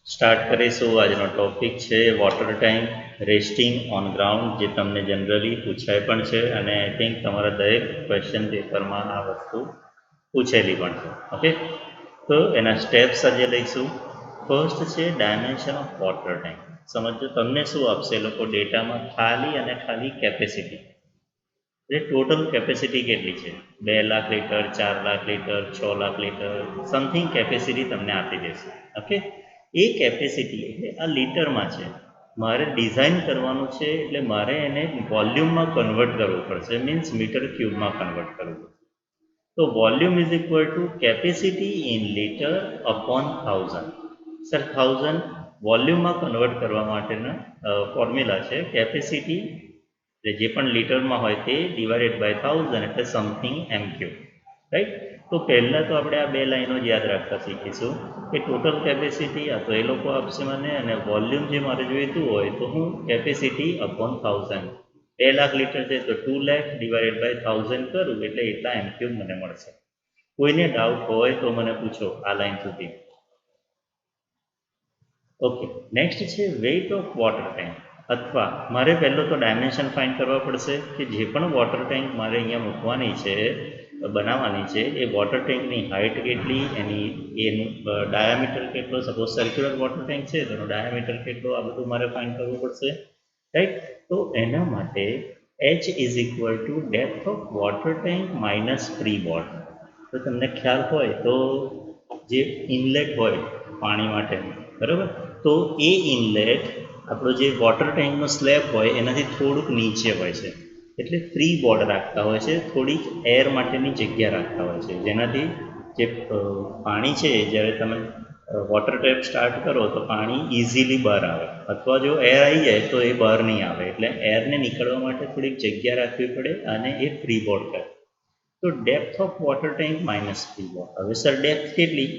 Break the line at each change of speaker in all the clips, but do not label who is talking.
Start કરીશું. આજનો topic છે water tank resting on ground, જે તમને જનરલી પૂછાય પણ છે અને આઈ થિંક તમારા દરેક ક્વેશ્ચન પેપરમાં આ વસ્તુ પૂછેલી પણ છે. ઓકે, તો એના સ્ટેપ્સ આજે લઈશું. ફર્સ્ટ છે ડાયમેન્શન ઓફ વોટર ટેન્ક. સમજો તમને શું આપશે એ લોકો ડેટામાં, ખાલી અને ખાલી કેપેસિટી, એટલે ટોટલ કેપેસિટી કેટલી છે, 2 lakh litre, 4 lakh litre, 6 lakh litre, something capacity તમને આપી દેશે. ઓકે, એ કેપેસિટી એટલે આ લીટરમાં છે, મારે ડિઝાઇન કરવાનું છે, એટલે મારે એને વોલ્યુમમાં કન્વર્ટ કરવું પડશે, મીન્સ મીટર ક્યુબમાં કન્વર્ટ કરવું પડશે. તો volume is equal two capacity in litre upon 1000. Sir 1000 વોલ્યુમમાં કન્વર્ટ કરવા માટેના ફોર્મ્યુલા છે કેપેસિટી, એટલે જે પણ લીટરમાં હોય તે ડિવાઇડેડ બાય 1000 એટલે સમથિંગ એમ ક્યુબ, રાઈટ. તો પહેલાં તો આપણે આ બે લાઈનો જ યાદ રાખતા શીખીશું કે ટોટલ કેપેસિટી આ તો એ લોકો આપશે મને, અને વોલ્યુમ જે મારે જોઈતું હોય તો હું કેપેસિટી અપોન 1000, 2 લાખ લીટર છે તો 2 લાખ ડિવાઇડેડ બાય 1000 કરું એટલે એટલા એમ ક્યુબ મને મળશે. કોઈને ડાઉટ હોય તો મને પૂછો આ લાઈન સુધી. ઓકે, નેક્સ્ટ છે વેઇટ ઓફ વોટર ટેન્ક, અથવા મારે પહેલો તો ડાયમેન્શન ફાઇન્ડ કરવા પડશે કે જે પણ વોટર ટેન્ક મારે અહીંયા મૂકવાની છે, બનાવવાની છે, એ વોટર ટેન્કની હાઇટ કેટલી, એનું ડાયામીટર કેટલો, સપોઝ સર્ક્યુલર વોટર ટેન્ક છે તેનો ડાયામીટર કેટલો, આ બધું મારે ફાઇન્ડ કરવું પડશે, રાઈટ. તો એના માટે H is equal two depth of water tank minus free board. તો તમને ખ્યાલ હોય તો જે ઇનલેટ હોય પાણી માટે, બરાબર, તો એ ઇનલેટ આપણો જે વોટર ટેન્કનો સ્લેબ હોય એનાથી થોડુંક નીચે હોય છે, એટલે ફ્રી બોર્ડ રાખતા હોય છે, થોડીક એર માટેની જગ્યા રાખતા હોય છે, જેનાથી જે પાણી છે જ્યારે તમે વોટર ટેપ સ્ટાર્ટ કરો તો પાણી ઇઝીલી બહાર આવે, અથવા જો એર આવી જાય તો એ બહાર નહીં આવે, એટલે એરને નીકળવા માટે થોડીક જગ્યા રાખવી પડે, અને એ ફ્રી બોર્ડ કહે. તો depth of water tank minus free board. હવે સર ડેપ્થ કેટલી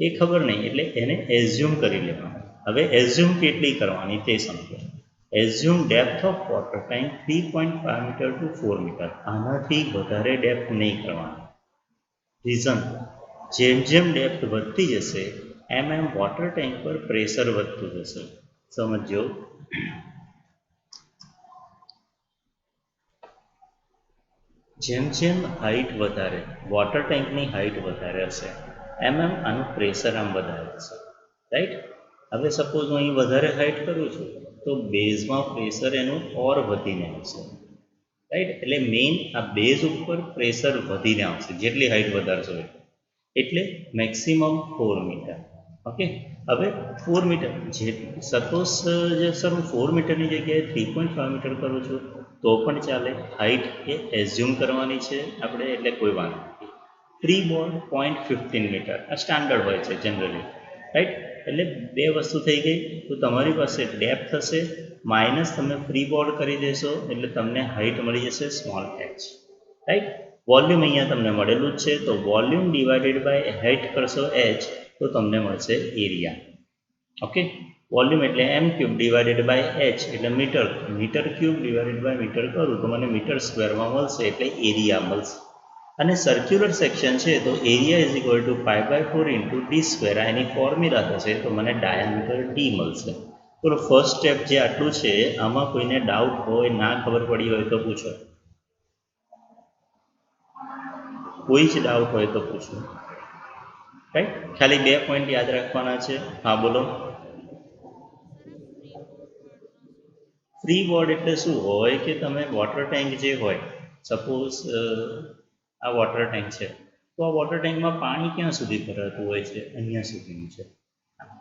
એ ખબર નહીં, એટલે એને એઝ્યુમ કરી લેવાનું. હવે એઝ્યુમ કેટલી કરવાની તે સમજો. Assume depth of water tank 3.5 metre to 4 metre, આનાથી વધારે ડેપ્થ નહીં કરવાની. રીઝન, જેમ જેમ ડેપ્થ વધતી જશે એમ એમ વોટર ટેન્ક પર પ્રેશર વધતું જશે. સમજો, જેમ જેમ હાઇટ વધારે, વોટર ટેન્કની હાઇટ વધારે હશે એમ એમ આનું પ્રેશર આમ વધારે હશે, રાઈટ. હવે સપોઝ હું અહીં વધારે હાઇટ કરું છું તો બેઝમાં પ્રેશર એનું ઓર વધીને આવશે, રાઈટ. એટલે મેઇન આ બેઝ ઉપર પ્રેશર વધીને આવશે જેટલી હાઇટ વધારશો, એટલે મેક્સિમમ 4 મીટર. ઓકે, હવે 4 મીટર જે સપોઝ જે સર હું 4 મીટરની જગ્યાએ 3.5 મીટર કરું છું તો પણ ચાલે, હાઇટ એ એઝ્યુમ કરવાની છે આપણે, એટલે કોઈ વાંધો નથી. ફ્રી બોર્ડ 0.15 મીટર આ સ્ટાન્ડર્ડ હોય છે જનરલી, રાઈટ. એટલે બે વસ્તુ થઈ ગઈ. તો તમારી પાસે ડેપ્થ હશે માઇનસ તમે ફ્રી બોર્ડ કરી દેશો એટલે તમને હાઇટ મળી જશે સ્મોલ h, રાઈટ. વોલ્યુમ અહીંયા તમને મળેલું જ છે, તો વોલ્યુમ ડિવાઇડેડ બાય હાઇટ કરશો h તો તમને મળશે એરિયા. ઓકે, વોલ્યુમ એટલે M cube divided by h એટલે metre, metre cube divided by metre કરું તો મને મીટર સ્ક્વેરમાં મળશે, એટલે એરિયા મળશે. અને સર્ક્યુલર સેક્શન છે તો area is equal to 5/4 into D square, any formula થશે તો મને ડાયામીટર ડી મળશે. તો ફર્સ્ટ સ્ટેપ જે આટલું છે આમાં કોઈને ડાઉટ હોય, ના ખબર પડી હોય તો પૂછો. કોઈ જ ડાઉટ હોય તો પૂછો, રાઈટ. ખાલી 2 પોઈન્ટ યાદ રાખવાના છે. હા બોલો. ફ્રી બોર્ડ એટલે શું હોય કે તમે વોટર ટેન્ક જે હોય, સપોઝ આ વોટર ટેન્ક છે તો આ વોટર ટેન્કમાં પાણી ક્યાં સુધી ભરાતું હોય છે, અહીંયા સુધીનું છે,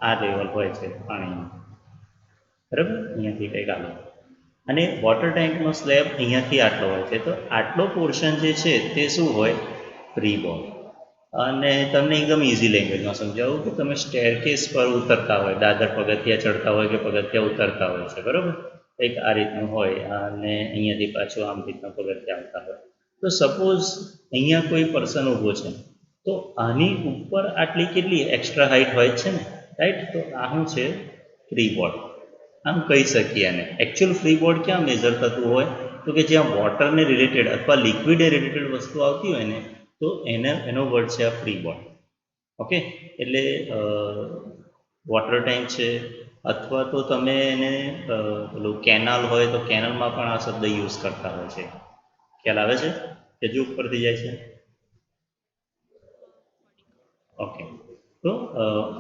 આ લેવલ હોય છે પાણીનું, બરાબર, અહીંયાથી કંઈક આલો, અને વોટર ટેન્કનો સ્લેબ અહીંયાથી આટલો હોય છે, તો આટલો પોર્શન જે છે તે શું હોય, ફ્રી બોર્ડ. અને તમને એકદમ ઇઝી લેંગ્વેજમાં સમજાવું કે તમે સ્ટેરકેસ પર ઉતરતા હોય, દાદર પગથિયા ચડતા હોય કે પગથિયા ઉતરતા હોય છે, બરાબર, એક આ રીતનું હોય અને અહીંયાથી પાછું આમ રીતના પગથિયા આવતા હોય. તો સપોઝ અહીંયા કોઈ પર્સન ઊભો છે તો આની ઉપર આટલી કેટલી એક્સ્ટ્રા હાઇટ હોય છે ને, રાઈટ. તો આ શું છે, ફ્રી બોર્ડ આમ કહી શકીએ. અને એકચ્યુઅલ ફ્રી બોર્ડ ક્યાં મેઝર થતું હોય તો કે જ્યાં વોટરને રિલેટેડ અથવા લિક્વિડે રિલેટેડ વસ્તુ આવતી હોય ને, તો એનો વર્ડ છે આ ફ્રી બોર્ડ. ઓકે, એટલે વોટર ટેન્ક છે, અથવા તો તમે એને પેલું કેનાલ હોય તો કેનાલમાં પણ આ શબ્દ યુઝ કરતા હોય છે. ખ્યાલ આવે છે કે હજુ ઉપરથી જાય છે? ઓકે, તો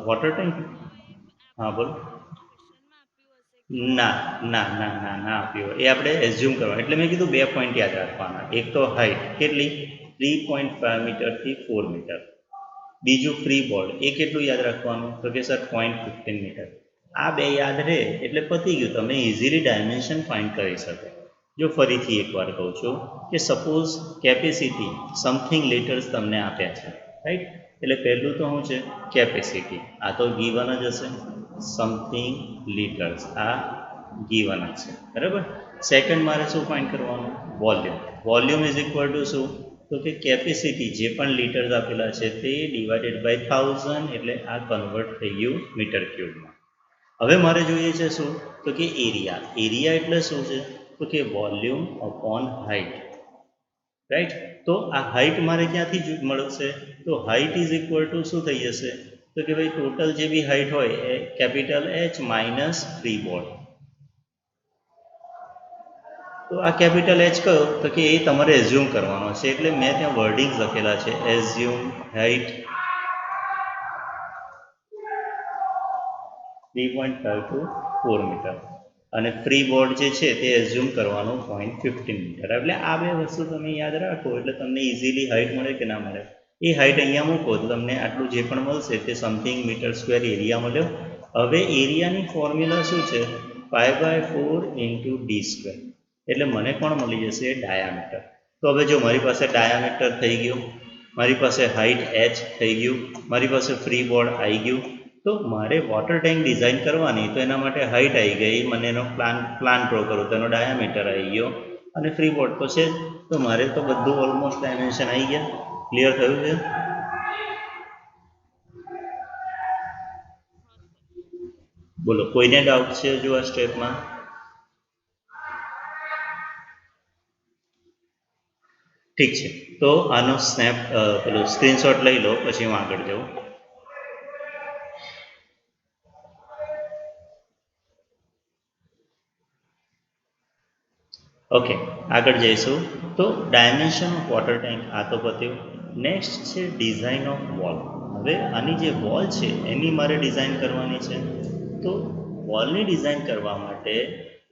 વોટર ટેન્ક, હા બોલો. ના ના ના ના ના આપ્યું એ આપણે એઝ્યુમ કરવા, એટલે મેં કીધું 2 પોઈન્ટ યાદ રાખવાના. એક તો હાઈટ કેટલી, 3.5 મીટરથી 4 મીટર. બીજું ફ્રી બોર્ડ, એ કેટલું યાદ રાખવાનું, તો કે સર 0.15 મીટર. આ બે યાદ રહે એટલે પતી ગયું, તમે ઇઝીલી ડાયમેન્શન ફાઇન્ડ કરી શકો. જો ફરીથી એકવાર કહું છું કે સપોઝ કેપેસિટી સમથિંગ લીટર્સ તમને આપ્યા છે, રાઈટ. એટલે પહેલું તો શું છે, કેપેસિટી, આ તો ગીવન જ હશે. સમથિંગ લીટર્સ, આ ગીવન જ છે, બરાબર. સેકન્ડ મારે શું ફાઇન્ડ કરવાનું, volume. Volume is equal two શું, તો કે કેપેસિટી જે પણ લીટર્સ આપેલા છે તે ડિવાઇડેડ બાય 1000, એટલે આ કન્વર્ટ થઈ ગયું મીટર ક્યુબમાં. હવે મારે જોઈએ છે શું, તો કે એરિયા. એરિયા એટલે શું છે, તો કે વોલ્યુમ અપોન હાઇટ, રાઈટ. તો આ હાઇટ મારે ક્યાંથી મળશે, તો હાઇટ ઇઝ ઇક્વલ ટુ શું થઈ જશે, તો કે ભાઈ ટોટલ જે બી હાઇટ હોય એ capital H minus free board. તો આ કેપિટલ H કયો, તો કે એ તમારે એઝ્યુમ કરવાનો છે, એટલે મેં ત્યાં વર્ડિંગ્સ લખેલા છે, એઝ્યુમ હાઇટ 3.5 to 4 મીટર, અને ફ્રી બોર્ડ જે છે તે એઝ્યુમ કરવાનું 0.15 મીટર. એટલે આ બે વસ્તુ તમે યાદ રાખો એટલે તમને ઇઝીલી હાઇટ મળે કે ના મળે. એ હાઇટ અહીંયા મૂકો તો તમને આટલું જે પણ મળશે તે સમથિંગ મીટર સ્ક્વેર એરિયા મળ્યો. હવે એરિયાની ફોર્મ્યુલા શું છે, 5/4 ઇન્ટુ ડી સ્ક્વેર, એટલે મને પણ મળી જશે ડાયામીટર. તો હવે જો મારી પાસે ડાયામીટર થઈ ગયું, મારી પાસે હાઇટ h થઈ ગયું, મારી પાસે ફ્રી બોર્ડ આવી ગયું. તો મારે વોટર ટેન્ક ડિઝાઇન કરવાની, તો એના માટે હાઇટ આવી ગઈ, મને એનો પ્લાન ડ્રો કરો તો એનો ડાયામીટર આવી ગયો, અને ફ્રી બોર્ડ તો છે જ. તો મારે તો બધું ઓલમોસ્ટ ડાયમેન્શન આવી ગયા. ક્લિયર થયું છે? બોલો, કોઈને ડાઉટ છે જો આ સ્ટેપમાં? ઠીક છે, તો આનો પેલો સ્ક્રીનશોટ લઈ લો, પછી હું આગળ જાઉં. ઓકે, આગળ જઈશું. તો ડાયમેન્શન ઓફ વોટર ટેન્ક આ તો પત્યું. નેક્સ્ટ છે ડિઝાઇન ઓફ વોલ. હવે આની જે વોલ છે એની મારે ડિઝાઇન કરવાની છે. તો વોલની ડિઝાઇન કરવા માટે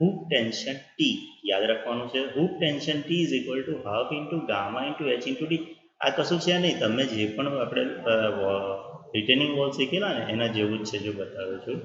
હૂક ટેન્શન ટી યાદ રાખવાનું છે. Hook tension T is equal two half into gamma into H into D. આ કશું છે નહીં, તમે જે પણ આપણે રિટેનિંગ વોલ શીખેલા ને એના જેવું જ છે, જો બતાવું છું.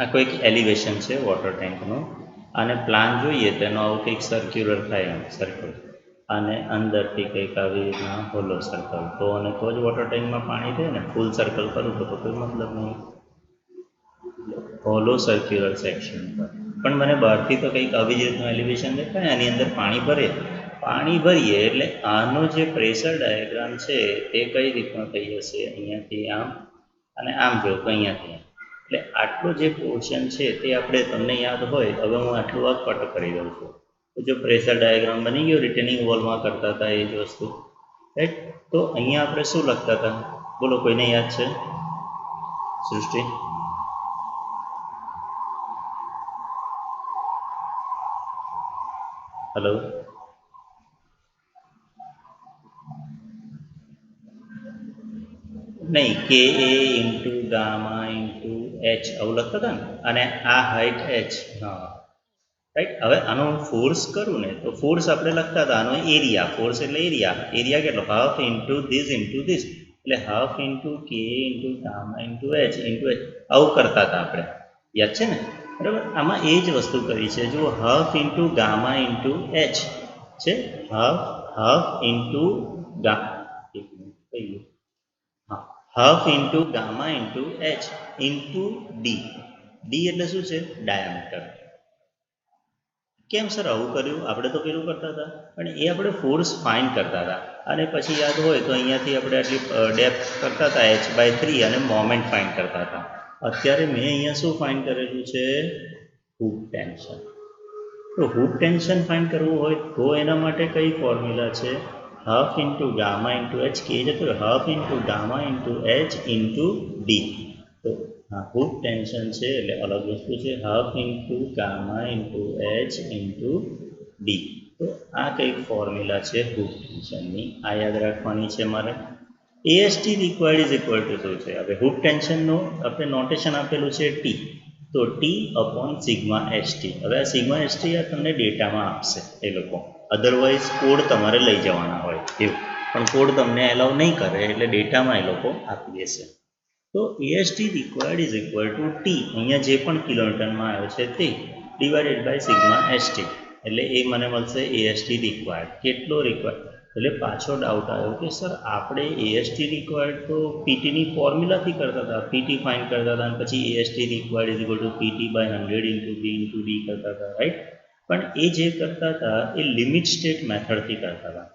આ કોઈક એલિવેશન છે વોટર ટેન્કનું, અને પ્લાન જોઈએ તો એનો આવું કંઈક સર્ક્યુલર થાય, એમ સર્કલ, અને અંદરથી કંઈક આવી રીતના હોલો સર્કલ, તો અને તો જ વોટર ટેન્કમાં પાણી રહે ને. ફૂલ સર્કલ કરું તો કોઈ મતલબ નહીં. હોલો સર્ક્યુલર સેક્શન પર પણ મને બહારથી તો કંઈક આવી જ રીતનું એલિવેશન દેખાય, આની અંદર પાણી ભરીએ એટલે આનો જે પ્રેશર ડાયાગ્રામ છે તે કઈ રીતનો થઈ જશે, અહીંયાથી આમ અને આમ જો તો અહીંયાથી આમ. એટલે આટલો જે પોર્શન છે તે આપણે, તમને યાદ હોય, હવે હું આટલું આ કટ કરી દઉં છું. તો જો પ્રેશર ડાયાગ્રામ બની ગયો, રિટેનિંગ વોલમાં કરતા હતા એ જ વસ્તુ, રાઈટ. તો અહીંયા આપણે શું લખતા હતા, બોલો, કોઈને યાદ છે? સૃષ્ટિ? હલો? નહીં, કે એ ઇન્ટુ ગામા ઇન્ટુ એચ આવું લખતા હતા ને, અને આ હાઇટ એચ. હા, રાઈટ. હવે આનો ફોર્સ કરું ને તો ફોર્સ આપણે લખતા હતા, આનો એરિયા, ફોર્સ એટલે એરિયા કેટલો, હાફ ઇન્ટુ ધીસ, એટલે half into k into gamma into H આવું કરતા હતા આપણે, યાદ છે ને. બરાબર, આમાં એ જ વસ્તુ કરી છે. જો half into gamma into H છે, હાફ હાફ ઇન્ટુ ગા એક મિનિટ કઈ ગયું? હા, half into gamma into H into D. D એટલે શું છે? ડાયામીટર. કેમ સર આવું કર્યું? આપણે તો પેલું કરતા હતા, પણ એ આપણે ફોર્સ ફાઇન્ડ કરતા હતા. અને પછી યાદ હોય તો અહીંયાથી આપણે આટલી ડેપ્થ કરતા હતા h/3 અને મોમેન્ટ ફાઇન્ડ કરતા હતા. અત્યારે મેં અહીંયા શું ફાઇન્ડ કરેલું છે? Hoop tension. તો હૂપ ટેન્શન ફાઇન્ડ કરવું હોય તો એના માટે કઈ ફોર્મ્યુલા છે? Half into gamma into H K છે, તો half into gamma into H into D. તો હા, હૂપ ટેન્શન છે એટલે અલગ વસ્તુ છે. Half into gamma into H into D. તો આ કંઈક ફોર્મ્યુલા છે હૂપ ટેન્શનની, આ યાદ રાખવાની છે મારે. એએસટી રિક્વાયર્ડ ઇઝ ઇક્વલ ટુ શું છે? હવે હૂપ ટેન્શનનું આપણે નોટેશન આપેલું છે ટી. તો ટી અપોન સિગ્મા એસટી. હવે આ સિગ્મા એસટી આ તમને ડેટામાં આપશે એ લોકો, અધરવાઇઝ કોડ તમારે લઈ જવાના હોય એવું, પણ કોડ તમને એલાઉ નહીં કરે એટલે ડેટામાં એ લોકો આપી દેશે. તો AST required is equal to T, અહીંયા જે પણ કિલોમીટરમાં આવ્યો છે તે, ડિવાઇડેડ બાય સિગ્મા એસટી. એટલે એ મને મળશે એએસટી રિક્વાયર્ડ. કેટલો રિક્વાયર્ડ? એટલે પાછો ડાઉટ આવ્યો કે સર આપણે એએસટી રિક્વાયર્ડ તો પીટીની ફોર્મ્યુલાથી કરતા હતા, પીટી ફાઇન્ડ કરતા હતા અને પછી AST required is equal to PT by 100 into B into D કરતા હતા, રાઈટ? પણ એ જે કરતા હતા એ લિમિટ સ્ટેટ મેથડથી કરતા હતા,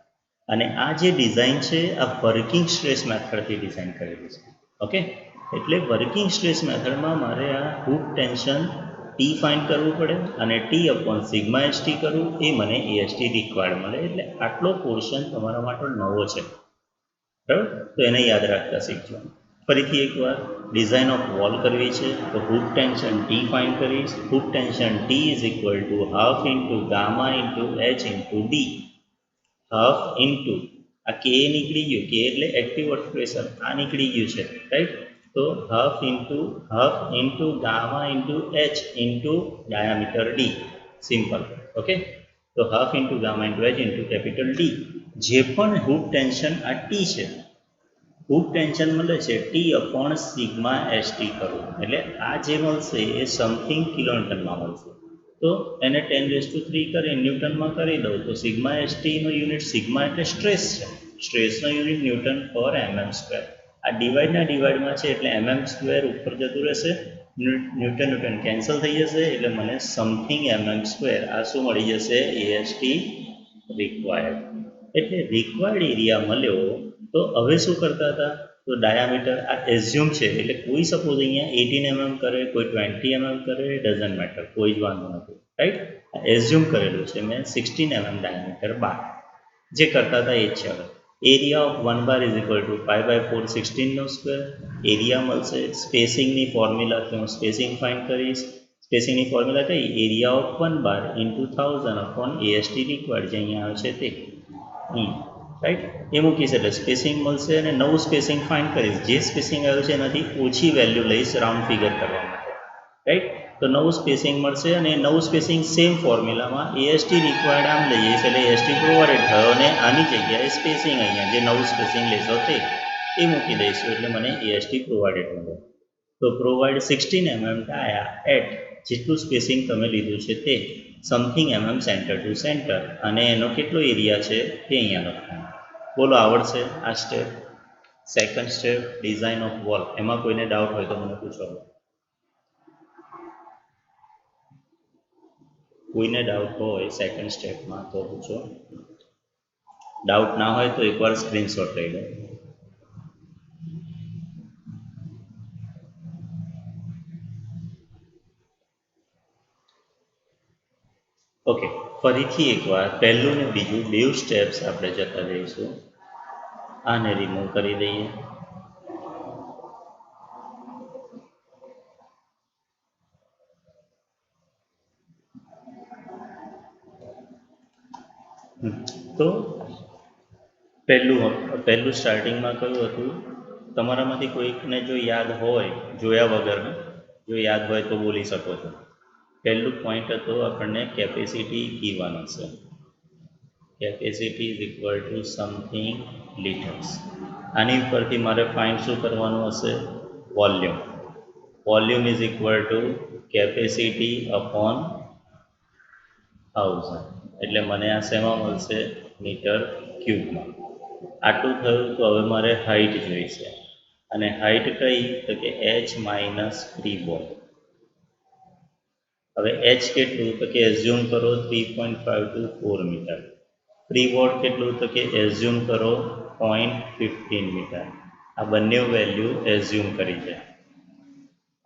અને આ જે ડિઝાઇન છે આ વર્કિંગ સ્ટ્રેસ મેથડથી ડિઝાઇન કરેલી છે. ઓકે, એટલે વર્કિંગ સ્ટ્રેસ મેથડમાં મારે આ હૂપ ટેન્શન ટી ફાઇન્ડ કરવું પડે અને ટી અપોન સિગ્મા એસટી કરવું, એ મને એએસટી રિક્વાયર્ડ મળે. એટલે આટલો પોર્શન તમારા માટે નવો છે, બરાબર? તો એને યાદ રાખતા શીખજો. ફરીથી એકવાર ડિઝાઇન ઓફ વોલ કરવી છે તો હૂપ ટેન્શન ટી ફાઇન્ડ કરીશ. Hoop tension T is equal two half into gamma into H into D. Half into આ કે નીકળી ગયું, કે એટલે એક્ટિવ વર્ક પ્રેશર, આ નીકળી ગયું છે, રાઈટ? તો half into gamma into H into diameter D. Simple. Okay, તો half into gamma into H into capital D. જે પણ હૂપ ટેન્શન આ ટી છે, હૂપ ટેન્શન મળે છે ટી અપોન સિગ્મા એસટી કરવું, એટલે આ જે મળશે એ સમથિંગ કિલોન્યુટનમાં મળશે. તો એને 10⁻³ કરી ન્યૂટનમાં કરી દઉં તો સિગ્મા એસટીનો યુનિટ, સિગ્મા એટલે સ્ટ્રેસ છે, સ્ટ્રેસનો યુનિટ ન્યૂટન પર mm સ્ક્વેર. આ ડિવાઇડના ડિવાઇડમાં છે એટલે mm સ્ક્વેર ઉપર જતું રહેશે, ન્યૂટન ન્યૂટન કેન્સલ થઈ જશે, એટલે મને સમથિંગ mm સ્ક્વેર આ શું મળી જશે? એએસટી રિક્વાયર્ડ. એટલે રિક્વાયર્ડ એરિયા મળ્યો. તો હવે શું કરતા હતા? તો ડાયામીટર આ એઝ્યુમ છે, એટલે કોઈ સપોઝ અહીંયા 18 mm કરે, કોઈ 20 mm કરે, ડઝન્ટ મેટર, કોઈ જ વાંધો નથી, રાઈટ? એઝ્યુમ કરેલું છે મેં 16 mm ડાયામીટર બાર. જે કરતા હતા એ જ છે. હવે area of 1 bar is equal to 5/4 16 નો સ્ક્વેર. એરિયા મળશે, સ્પેસિંગની ફોર્મ્યુલાથી હું સ્પેસિંગ ફાઇન્ડ કરીશ. સ્પેસિંગની ફોર્મ્યુલા કઈ? Area of 1 bar into 1000 upon AST required, જે અહીંયા આવે છે તે, રાઈટ? એ મૂકીશ એટલે સ્પેસિંગ મળશે અને નવું સ્પેસિંગ ફાઇન્ડ કરીશ. જે સ્પેસિંગ આવ્યું છે એનાથી ઓછી વેલ્યુ લઈશ રાઉન્ડ ફિગર કરવા માટે, રાઈટ? તો નવું સ્પેસિંગ મળશે અને નવું સ્પેસિંગ સેમ ફોર્મ્યુલામાં એએસટી રિક્વાયર્ડ આમ લઈએ છીએ એટલે એએસટી પ્રોવાઇડેડ થયો, અને આની જગ્યાએ સ્પેસિંગ અહીંયા જે નવું સ્પેસિંગ લેશો તે એ મૂકી દઈશું એટલે મને એએસટી પ્રોવાઇડેડ મળે. તો પ્રોવાઈડ 16 mm ડાયા એટ, જેટલું સ્પેસિંગ તમે લીધું છે તે, something mm centre to centre, અને એનો કેટલો એરિયા છે તે અહીંયા લખવાનું. બોલો, આવડશે આ step? Second step design of wall. એમાં કોઈને ડાઉટ હોય તો મને પૂછો. કોઈને ડાઉટ હોય સેકન્ડ સ્ટેપમાં તો પૂછો. ડાઉટ ના હોય તો એકવાર સ્ક્રીનશોટ લઈ લો. ઓકે, ફરીથી એકવાર પહેલું ને બીજું બેવ સ્ટેપ્સ આપણે જતા જઈશું. આને રિમૂવ કરી દઈએ. તો પહેલું સ્ટાર્ટિંગમાં કયું હતું? તમારામાંથી કોઈકને જો યાદ હોય, જોયા વગરનું જો યાદ હોય તો બોલી શકો છો. પહેલું પોઈન્ટ હતો આપણને કેપેસિટી કીવાનું છે. Capacity is equal to something litres. આની ઉપરથી મારે ફાઇન્ડ શું કરવાનું હશે? Volume. Volume is equal two capacity upon 1000 એટલે મને આ શેમાં મળશે મીટર ક્યુબમાં. આટલું થયું તો હવે મારે હાઇટ જોઈશે અને હાઇટ કઈ તો કે h માઇનસ ફ્રી બોર્ડ. હવે h કેટલું તો કે એઝ્યુમ કરો 3.5 ટુ 4 મીટર. ફ્રી બોર્ડ કેટલું તો કે એઝ્યુમ કરો 0.15 મીટર. આ બંને વેલ્યુ એઝ્યુમ કરી છે.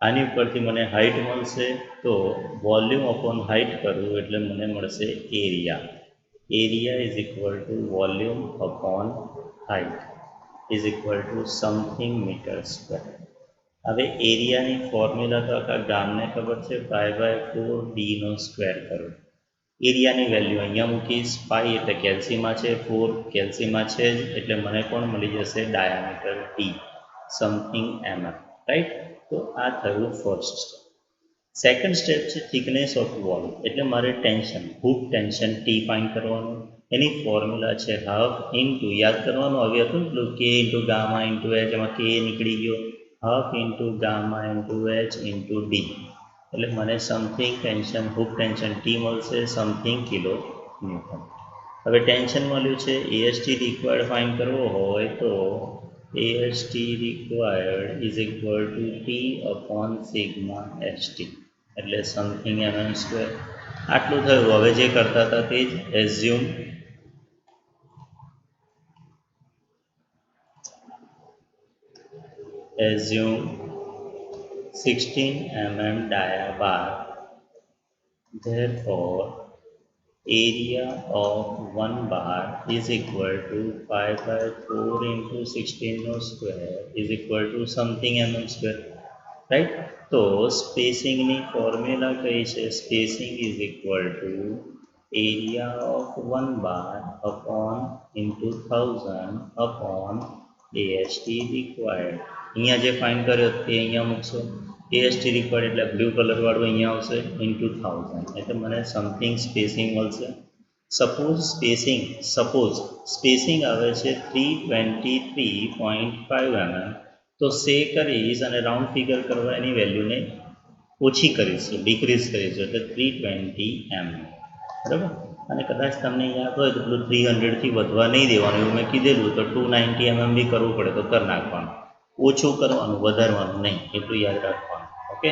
આની ઉપરથી મને હાઇટ મળશે તો વોલ્યુમ અપોન હાઇટ કરું એટલે મને મળશે area. Area is equal to volume upon height is equal to something metre square. હવે એરિયાની ફોર્મ્યુલા તો આખા ગામને ખબર છે, π/4 ડીનો સ્ક્વેર કરો. એરિયાની વેલ્યુ અહીંયા મૂકીશ, પાઈ એટલે કેલ્સીમાં છે, 4 કેલ્સીમાં છે જ, એટલે મને કોણ મળી જશે diameter T, something mm, right. તો આ થયું ફર્સ્ટ સ્ટેપ. સેકન્ડ સ્ટેપ છે થિકનેસ ઓફ વોલ, એટલે મારે tension, hook tension T find કરવાનું. એની ફોર્મ્યુલા છે હાફ ઇન્ટુ, યાદ કરવાનું આવ્યું હતું પેલું k into gamma into H, એમાં કે નીકળી ગયો, half into gamma into H into D, એટલે મને something tension, hook tension T મળશે, સમથિંગ કિલો ન્યૂટન. હવે ટેન્શન મળ્યું છે, એએસટી રિક્વાયર્ડ ફાઇન્ડ કરવો હોય તો AST required is equal to T upon sigma ST, એટલે સમથિંગ mm સ્ક્વેર. આટલું થયું. હવે જે કરતા હતા તે જ assume assume 16 mm dia bar, therefore area of one bar is equal to 5/4 into 16 no square is equal to something mm square, right. તો સ્પેસિંગની ફોર્મ્યુલા કઈ છે, spacing is equal to area of one bar upon into 1000 upon AST required. અહીંયા જે find કર્યો તે અહીંયા મૂકશો, એએસટી required એટલે બ્લુ કલરવાળું અહીંયા આવશે ઇન્ટુ 1000, એટલે મને સમથિંગ સ્પેસિંગ મળશે. સપોઝ સ્પેસિંગ આવે છે 323.5 mm, તો સે કરીશ અને રાઉન્ડ ફિગર કરવા એની વેલ્યુને ઓછી કરીશું, ડિક્રીઝ કરીશું, એટલે 320 mm, બરાબર. અને કદાચ તમને યાદ હોય તો પેલું 300થી વધવા નહીં દેવાનું, એવું મેં કીધેલું, તો 290 mm બી કરવું પડે તો કરી નાખવાનું, ઓછું કરવાનું, વધારવાનું નહીં, એટલું યાદ રાખવાનું. Okay,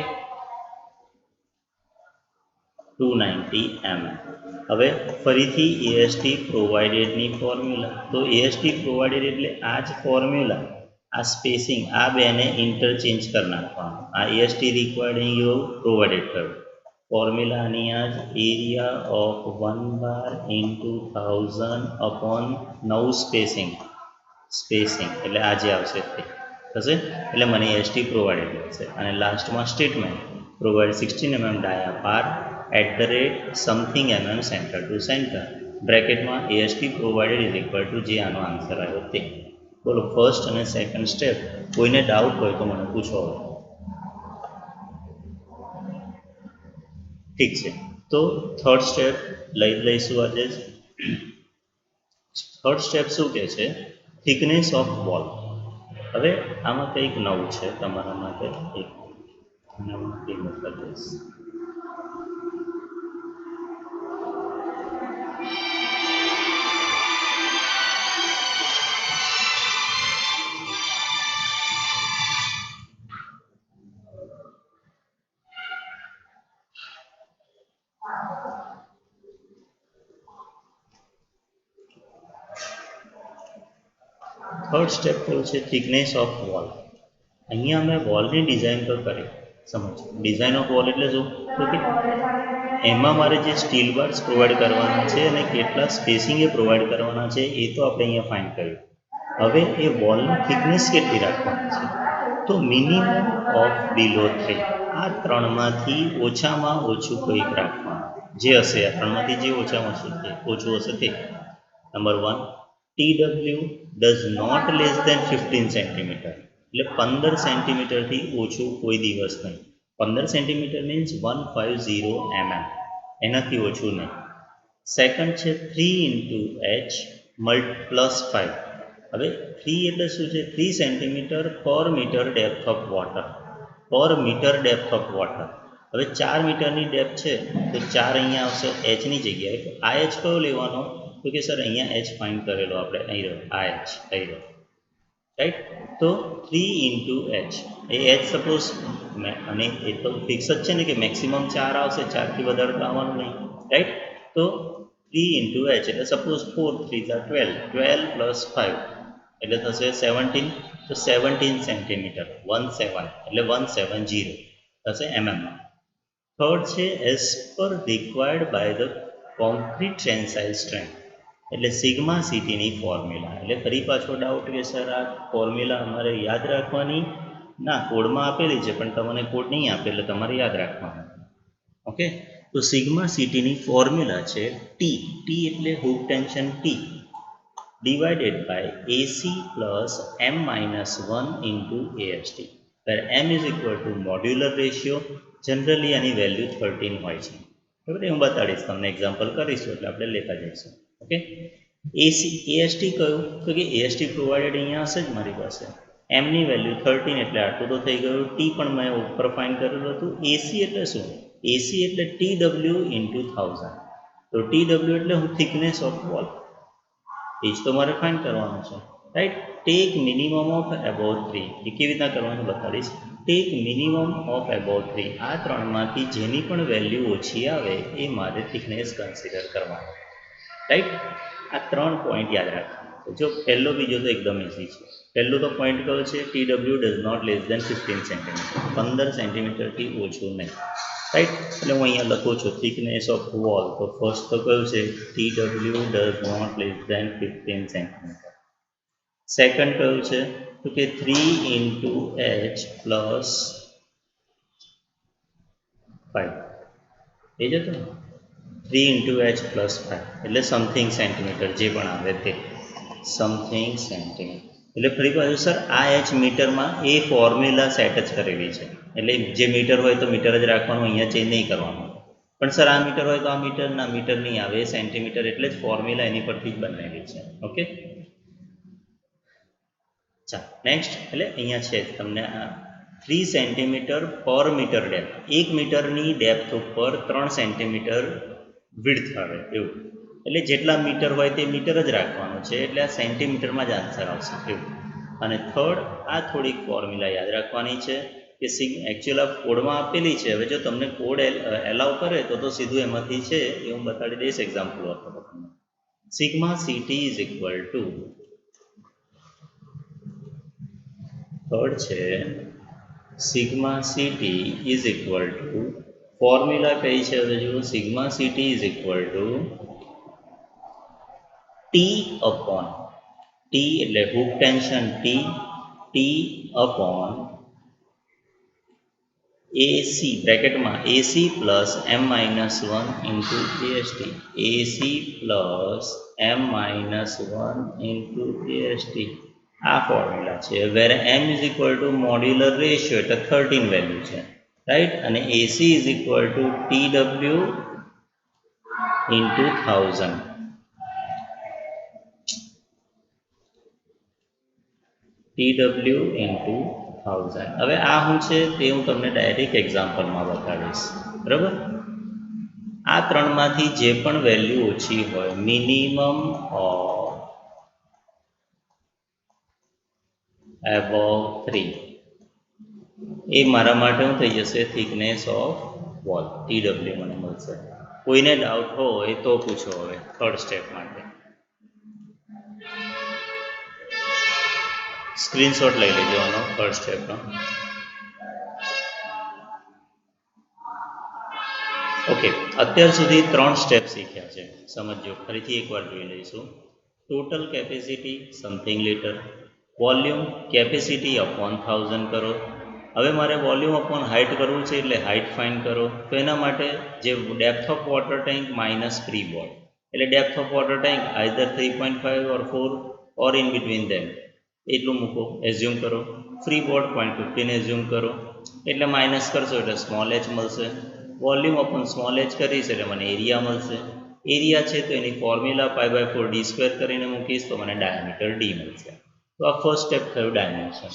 290 mm. હવે ફરીથી એએસટી પ્રોવાઇડેડની ફોર્મ્યુલા, તો એએસટી પ્રોવાઇડેડ એટલે આ જ ફોર્મ્યુલા, આ સ્પેસિંગ, આ બેને ઇન્ટરચેન્જ કરી નાખવાનું. આ એએસટી રિક્વાયર્ડ અહીં પ્રોવાઇડેડ થયું, ફોર્મ્યુલા આની આ જ, area of one bar into 1000 upon નવું સ્પેસિંગ એટલે આ જે આવશે તે થશે, એટલે મને એએસટી પ્રોવાઇડેડ મળશે. અને લાસ્ટમાં statement provide 16 mm dia bar @ something mm centre to centre, બ્રેકેટમાં AST provided is equal to જે આનો આન્સર આવ્યો તે. બોલો, ફર્સ્ટ અને સેકન્ડ સ્ટેપ. કોઈને ડાઉટ હોય તો મને પૂછો. ઠીક છે, તો થર્ડ સ્ટેપ લઈશું આજે. થર્ડ સ્ટેપ શું કહે છે, થિકનેસ ઓફ વોલ. હવે આમાં કંઈક નવું છે તમારા માટે, એક મોકલી દઈશ. થર્ડ સ્ટેપ કયું છે, થિકનેસ ઓફ વોલ. અહીંયા અમે વોલની ડિઝાઇન તો કરી, સમજો ડિઝાઇન ઓફ વોલ એટલે શું, તો કે એમાં મારે જે સ્ટીલ બાર્સ પ્રોવાઈડ કરવાના છે અને કેટલા સ્પેસિંગ એ પ્રોવાઈડ કરવાના છે એ તો આપણે અહીંયા ફાઇન્ડ કર્યું. હવે એ વોલની થિકનેસ કેટલી રાખવાની છે, તો મિનિમમ ઓફ બિલો 3, આ ત્રણમાંથી ઓછામાં ઓછું કંઈક રાખવાનું, જે હશે આ ત્રણમાંથી જે ઓછામાં ઓછું હશે તે. Number 1, TW does not less than 15 centimetre, એટલે 15 સેન્ટીમીટરથી ઓછું કોઈ દિવસ નહીં. 15 સેન્ટીમીટર મીન્સ 150 mm, એનાથી ઓછું નહીં. સેકન્ડ છે 3 ઇન્ટુ h +5. હવે 3 એટલે શું છે, 3 સેન્ટીમીટર પર મીટર ડેપ્થ ઓફ વોટર. પર મીટર ડેપ્થ ઓફ વોટર. હવે 4 મીટરની ડેપ્થ છે તો 4 અહીંયા આવશે એચની જગ્યાએ. તો આ એચ કયો લેવાનો? તો કે સર અહીંયા એચ ફાઇન્ડ કરેલો આપણે અહીં રહ્યો આ એચ અહીં રહ્યો, રાઈટ. તો 3 ઇન્ટુ એચ, એ એચ સપોઝ અને એ તો ફિક્સ જ છે ને કે મેક્સિમમ 4 આવશે, 4થી વધારે તો આવવાનું નહીં, રાઈટ. તો 3 ઇન્ટુ એચ એટલે સપોઝ 4 3 12, 12 પ્લસ 5 એટલે થશે 17. તો 17 સેન્ટીમીટર 17 એટલે 170 થશે એમએમમાં. થર્ડ છે as per required by the concrete tensile strength, એટલે સિગ્મા સીટીની ફોર્મ્યુલા. એટલે ફરી પાછો ડાઉટ કે સર આ ફોર્મ્યુલા અમારે યાદ રાખવાની? ના, કોડમાં આપેલી છે પણ તમને કોડ નહીં આપે એટલે તમારે યાદ રાખવાનું. ઓકે, તો સિગ્મા સીટીની ફોર્મ્યુલા છે ટી એટલે hook tension T divided by AC plus M minus 1 into AST, where M is equal to modular ratio. Generally આની વેલ્યુ 13 હોય છે. બરાબર, હું બતાડીશ તમને, એક્ઝામ્પલ કરીશું એટલે આપણે લેતા જઈશું. ઓકે, AST કયું? તો કે AST પ્રોવાઇડેડ અહીંયા હશે જ મારી પાસે. એમની વેલ્યુ 13 એટલે આટલું તો થઈ ગયું. ટી પણ મેં ઉપર ફાઇન્ડ કરેલું હતું. એસી એટલે શું? એસી એટલે TW ઇન્ટુ 1000. તો TW એટલે હું થિકનેસ ઓફ વોલ, એ જ તો મારે ફાઇન્ડ કરવાનું છે, right. Take minimum of above 3, એ કેવી રીતના કરવાનું બતાડીશ. ટેક મિનિમમ ઓફ અબાઉ 3, આ ત્રણમાંથી જેની પણ વેલ્યુ ઓછી આવે એ મારે થિકનેસ કન્સિડર કરવાનો, રાઈટ. આ 3 પોઈન્ટ યાદ રાખવાના. જો પહેલો બીજો તો એકદમ ઇઝી છે. પહેલો તો પોઈન્ટ કયો છે? TW does not less than 15 centimetre, 15 સેન્ટીમીટરથી ઓછું નહીં, રાઈટ. એટલે હું અહીંયા લખું છું થિકનેસ ઓફ વોલ. તો ફર્સ્ટ તો કયું છે? TW does not less than 15 centimetre. Second કયું છે? તો કે 3 ઇન્ટુ એચ પ્લસ 5, એ જ હતું ને? 3 ઇન્ટુ એચ પ્લસ 5 એટલે સમથિંગ સેન્ટીમીટર, જે પણ આવે તે સમથિંગ સેન્ટીમીટર. એટલે ફરી પાછું સર આ એચ મીટરમાં એ ફોર્મ્યુલા સેટ જ કરેલી છે, એટલે જે મીટર હોય તો મીટર જ રાખવાનું, અહીંયા ચેન્જ નહીં કરવાનું. પણ સર આ મીટર હોય તો આ મીટર, ના મીટર નહીં આવે, એ સેન્ટીમીટર, એટલે જ ફોર્મ્યુલા એની પરથી જ બનેલી છે. ઓકે, ચાલો નેક્સ્ટ. એટલે અહીંયા છે તમને 3 સેન્ટીમીટર પર મીટર ડેપ્થ, 1 મીટરની ડેપ્થ ઉપર 3 સેન્ટીમીટર વિડ્થ આવે એવું. એટલે જેટલા મીટર હોય તે મીટર જ રાખવાનું છે, એટલે આ સેન્ટીમીટરમાં જ આન્સર આવશે એવું. અને થર્ડ, આ થોડીક ફોર્મ્યુલા યાદ રાખવાની છે કે એકચ્યુઅલ આ કોડમાં આપેલી છે. હવે જો તમને કોડ એલાઉ કરે તો સીધું એમાંથી છે એ હું બતાડી દઈશ એક્ઝામ્પલ આપો તમને. Sigma CT is equal to, third છે sigma CT is equal to, formula કઈ છે? હવે જુઓ, sigma CT is equal to T upon, T એટલે hook tension T upon AC બ્રેકેટમાં AC plus M minus 1 into AST, AC plus M minus 1 into AST. આ formula છે. Where M is equal to modular ratio એટલે 13 value છે, right. અને AC is equal two TW into 1000, TW into 1000. હવે આ શું છે તે હું તમને ડાયરેક્ટ એક્ઝામ્પલમાં બતાવીશ, બરાબર. આ ત્રણમાંથી જે પણ વેલ્યુ ઓછી હોય, મિનિમમ ઓફ above 3, એ મારા માટે શું થઈ જશે? થિકનેસ ઓફ વોલ, TW મને મળશે. કોઈને ડાઉટ હોય તો પૂછો હવે થર્ડ સ્ટેપ માટે. સ્ક્રીનશોટ લઈ લેજો આનો થર્ડ સ્ટેપનો. ઓકે, અત્યાર સુધી 3 સ્ટેપ શીખ્યા છે, સમજો. ફરીથી એકવાર જોઈ લઈશું. Total capacity something litre, volume capacity upon 1000 કરો. હવે મારે વોલ્યુમ અપોન હાઇટ કરવું છે એટલે હાઇટ ફાઇન્ડ કરો. તો એના માટે જે depth of water tank minus free board, એટલે depth of water tank either 3.5 or 4 or in between them, એટલું મૂકો, એઝ્યુમ કરો. ફ્રી બોર્ડ 0.15 એઝ્યુમ કરો, એટલે માઇનસ કરશો એટલે સ્મોલ એચ મળશે. વોલ્યુમ અપોન સ્મોલ એચ કરીશ એટલે મને એરિયા મળશે. એરિયા છે તો એની ફોર્મ્યુલા π/4 d² કરીને મૂકીશ તો મને ડાયામીટર ડી મળશે. તો આ ફર્સ્ટ સ્ટેપ થયું ડાયમેન્શન.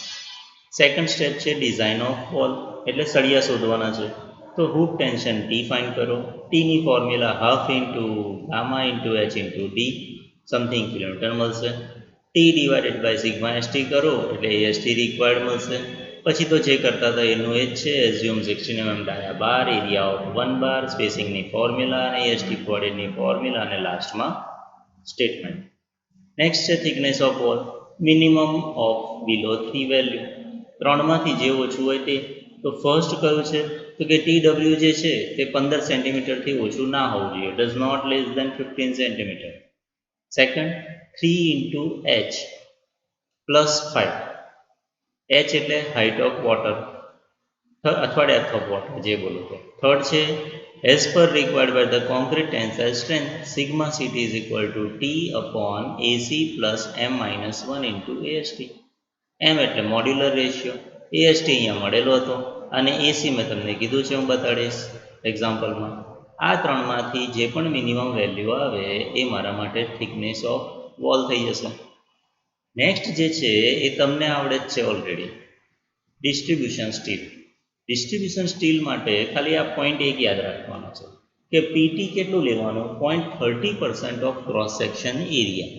સેકન્ડ સ્ટેપ છે ડિઝાઇન ઓફ વોલ. એટલે સળિયા શોધવાના છે. તો હૂક ટેન્શન ટી ફાઇન્ડ કરો. ટીની formula half into gamma into H into D something kilometre મળશે. T divided by sigma ST કરો એટલે એસટી રિક્વાયર્ડ મળશે. પછી તો જે કરતા હતા એનું એ જ છે. Assume 16 mm dia bar, area of 1 bar, સ્પેસિંગની ફોર્મ્યુલા અને એસટી કોઓર્ડિનેટની ફોર્મ્યુલા અને લાસ્ટમાં સ્ટેટમેન્ટ. નેક્સ્ટ છે thickness of wall, minimum of below 3 value. ત્રણમાંથી જે ઓછું હોય તે. તો ફર્સ્ટ કયું છે તો કે TW જે છે તે 15 સેન્ટીમીટરથી ઓછું ના હોવું જોઈએ, does not less than 15 centimetre. Second 3 into H plus 5. H એટલે હાઇટ ઓફ વોટર અથવા ડેપ્થ ઓફ વોટર જે બોલો તે. થર્ડ છે as per required by the concrete tensile strength sigma CT is equal to T upon AC plus M minus 1 into AST. M એટલે modular ratio, AST અહીંયા મળેલો હતો અને AC મેં તમને કીધું છે, હું બતાડીશ એક્ઝામ્પલમાં. આ ત્રણમાંથી જે પણ મિનિમમ વેલ્યુ આવે એ મારા માટે થિકનેસ ઓફ વોલ થઈ જશે. નેક્સ્ટ જે છે એ તમને આવડે જ છે already, distribution steel. Distribution steel માટે ખાલી આ પોઈન્ટ એક યાદ રાખવાનો છે કે પીટી કેટલું લેવાનું, 0.30% ઓફ ક્રોસ સેક્શન એરિયા.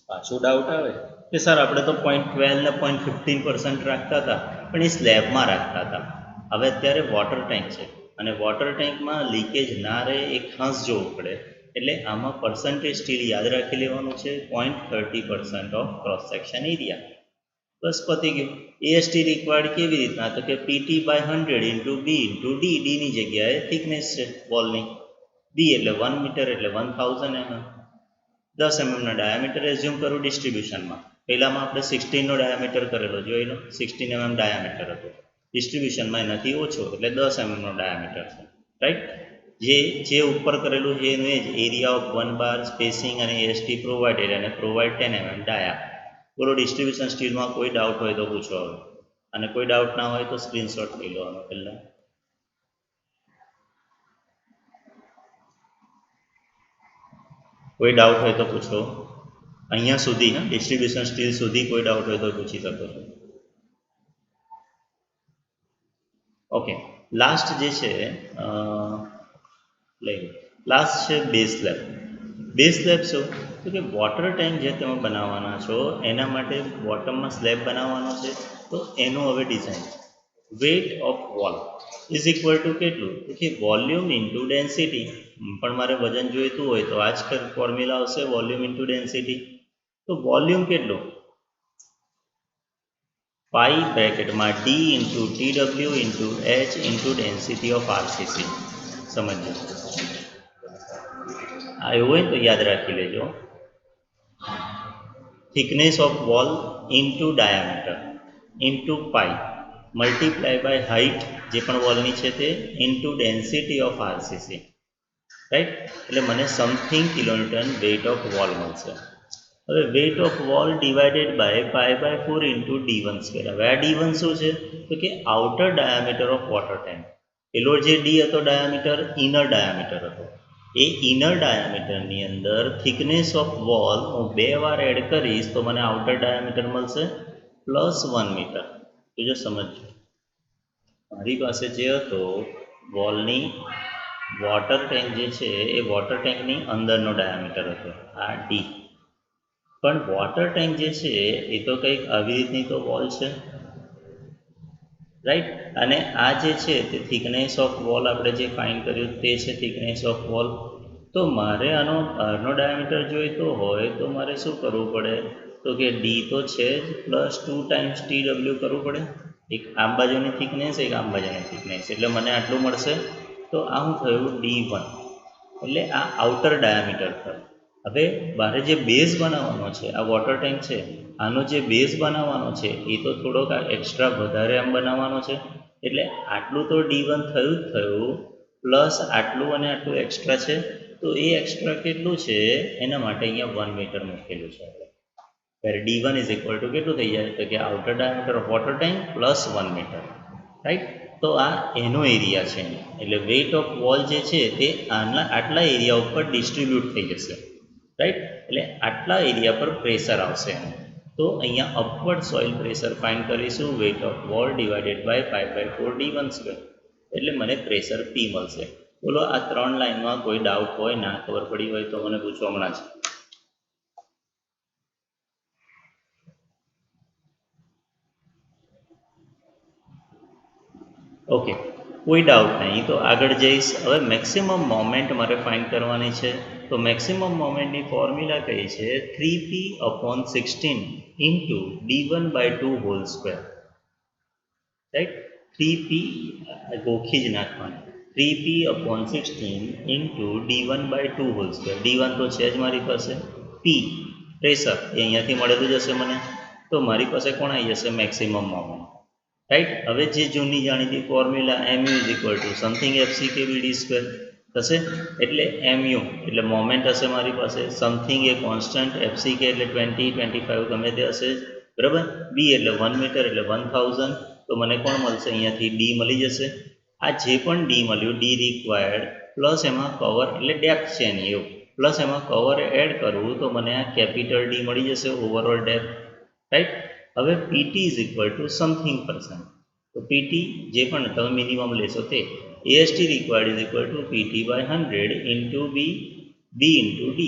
પાછું ડાઉટ આવે કે સર આપણે તો 0.12 ને 0.15% રાખતા હતા પણ એ સ્લેબમાં રાખતા હતા. હવે અત્યારે વોટર ટેન્ક છે અને વોટર ટેન્કમાં લીકેજ ના રહે એ ખાસ જોવું પડે, એટલે આમાં પર્સન્ટેજ સ્ટીલ યાદ રાખી લેવાનું છે, 0.30% ઓફ ક્રોસ સેક્શન એરિયા. બસ પતી ગયું. એએસટી રિક્વાયર્ડ કેવી રીતના, તો કે PT by 100 into B into D. ડીની જગ્યાએ થિકનેસ છે વોલની, બી એટલે 1 મીટર એટલે 1000 mm. 10 mm ના ડાયામીટર એઝ્યુમ કરું ડિસ્ટ્રીબ્યુશનમાં. પહેલામાં આપણે 16 નો ડાયામીટર કરેલો, જોઈ લો 16 mm ડાયામીટર હતો. ડિસ્ટ્રીબ્યુશનમાં એનાથી ઓછો એટલે 10 mm નો ડાયામીટર છે, રાઈટ. જે ઉપર કરેલું છે એનું જ એરિયા ઓફ 1 બાર, સ્પેસિંગ અને એસટી પ્રોવાઇડેડ અને પ્રોવાઇડ 10 mm ડાયા. બોલો ડિસ્ટ્રીબ્યુશન સ્ટીલમાં કોઈ ડાઉટ હોય તો પૂછો હવે, અને કોઈ ડાઉટ ના હોય તો સ્ક્રીનશોટ લઈ લેવાનો પહેલાં. કોઈ ડાઉટ હોય તો પૂછો અહીંયા સુધી, હા ડિસ્ટ્રીબ્યુશન સ્ટીલ સુધી કોઈ ડાઉટ હોય તો પૂછી શકો છો. ઓકે, લાસ્ટ જે છે લઈ લાસ્ટ છે બેઝ સ્લેબ. બેઝ સ્લેબ શું તો કે વોટર ટેન્ક જે તમે બનાવવાના છો એના માટે બોટમમાં સ્લેબ બનાવવાનો છે. તો એનું હવે design, wet of wall is equal two કેટલું તો કે વોલ્યુમ ઇન્ટુ ડેન્સિટી. પણ મારે વજન જોઈતું હોય તો આ જ ફોર્મ્યુલા આવશે, વોલ્યુમ ઇન્ટુ ડેન્સિટી. તો વોલ્યુમ કેટલું, પાઈ બ્રેકેટમાં D into TW into H into density of RCC. સમજો આ એવું હોય તો યાદ રાખી લેજો, thickness of wall into diameter into pi multiply by height જે પણ વોલની છે તે into density of RCC, right. એટલે મને something kilonewton weight of wall મળશે. હવે weight of wall divided by pi by 4 into D1 square. હવે આ D1 શું છે તો કે outer diameter of water tank. પેલો જે ડી હતો ડાયામીટર, ઇનર ડાયામીટર હતો. એ ઇનર ડાયામીટરની અંદર થિકનેસ ઓફ વોલ હું 2 વાર એડ કરીશ તો મને આઉટર ડાયામીટર મળશે +1 મીટર. તો જો સમજો, મારી પાસે જે હતો વોલની વોટર ટેન્ક જે છે એ વોટર ટેન્કની અંદરનો ડાયામીટર હતો આ ડી. પણ વોટર ટેન્ક જે છે એ તો કંઈક આવી રીતની તો વોલ છે, રાઈટ. અને આ જે છે તે થિકનેસ ઓફ વોલ આપણે જે ફાઇન્ડ કર્યું તે છે થિકનેસ ઓફ વોલ. તો મારે આનો બહારનો ડાયામીટર જોઈતો હોય તો મારે શું કરવું પડે તો કે ડી તો છે જ, +2 ટાઈમ્સ TW કરવું પડે. એક આમ બાજુની થિકનેસ, એક આમ બાજુની થિકનેસ, એટલે મને આટલું મળશે. તો આ શું થયું D1, એટલે આ આઉટર ડાયામીટર થયું. હવે મારે જે બેઝ બનાવવાનો છે, આ વોટર ટેન્ક છે, આનો જે બેઝ બનાવવાનો છે એ તો થોડોક એક્સ્ટ્રા વધારે આમ બનાવવાનો છે. એટલે આટલું તો D1 થયું જ થયું, પ્લસ આટલું અને આટલું એક્સ્ટ્રા છે. તો એ એક્સ્ટ્રા કેટલું છે એના માટે અહીંયા 1 મીટર મૂકેલું છે આપણે. ત્યારે D1 ઇઝ ઇક્વલ ટુ કેટલું થઈ જાય તો કે outer diameter of water tank plus 1 metre, right. તો આ એનો એરિયા છે, એટલે વેઇટ ઓફ વોલ જે છે તે આટલા એરિયા ઉપર ડિસ્ટ્રીબ્યુટ થઈ જશે, રાઈટ. એટલે આટલા એરિયા પર પ્રેશર આવશે. તો તો અહીંયા અપવર્ડ સોઇલ પ્રેશર ફાઇન્ડ કરીશું weight of wall divided by 5/4 d1 square, એટલે મને પ્રેશર P મળશે. બોલો આ 3 લાઇનમાં કોઈ ડાઉટ હોય, ના ખબર પડી હોય તો મને પૂછો હમણાં જ. ઓકે, કોઈ ડાઉટ નહીં તો આગળ જઈશ. હવે મેક્સિમમ મોમેન્ટ મારે ફાઇન્ડ કરવાની છે. તો મેક્સિમમ મોમેન્ટની ફોર્મ્યુલા કઈ છે? 3p/16 into d1/2 whole square, right. 3p ગોખી જ નાખવાનું. 3p/16 into d1/2 whole square. d1 તો છે જ મારી પાસે, p પ્રેશર એ અહીંયાથી મળેલું જ હશે મને, તો મારી પાસે કોણ આવી જશે? Maximum moment, right. હવે જે જૂની જાણીતી formula mu is equal to something fck D square થશે, એટલે mu એટલે મોમેન્ટ હશે મારી પાસે, સમથિંગ એ કોન્સ્ટન્ટ, fck એટલે 20 25 ગમે તે હશે, બરાબર. b એટલે 1 મીટર એટલે 1000, તો મને કોણ મળશે? અહીંયાથી d મળી જશે. આ જે પણ d મળ્યું, d રિક્વાયર્ડ પ્લસ એમાં કવર એટલે ડેપ્થ છે એની, એવું પ્લસ એમાં કવર એડ કરવું તો મને આ કેપિટલ d મળી જશે, ઓવરઓલ ડેપ્થ, રાઈટ. હવે PT is equal to something percent, તો PT જે પણ તમે મિનિમમ લેશો તે AST required is equal two PT/100 into B into D,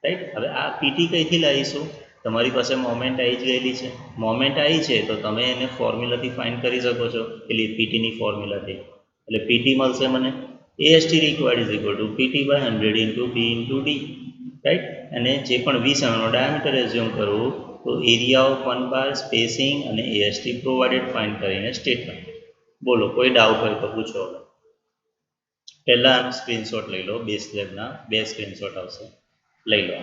right. હવે આ PT કઈથી લાવીશું? તમારી પાસે મોમેન્ટ આવી જ ગયેલી છે. મોમેન્ટ આવી છે તો તમે એને ફોર્મ્યુલાથી ફાઇન્ડ કરી શકો છો, પેલી પીટીની ફોર્મ્યુલાથી. એટલે PT મળશે મને. AST required is equal two PT/100 into B into D, right. અને જે પણ 20 mm ડાયામીટર એઝ્યુમ કરવું, તો area of one bar, spacing અને AST પ્રોવાઇડેડ ફાઇન્ડ કરીને સ્ટેટમેન્ટ. બોલો કોઈ ડાઉટ હોય તો પૂછો. પહેલાં આનો સ્ક્રીનશોટ લઈ લો, બે સ્લેબના 2 સ્ક્રીનશોટ આવશે, લઈ લો.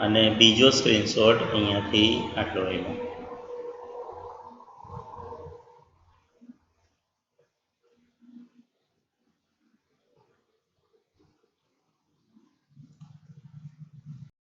અને બીજો સ્ક્રીનશોટ અહીંયાથી આટલો લઈ લો.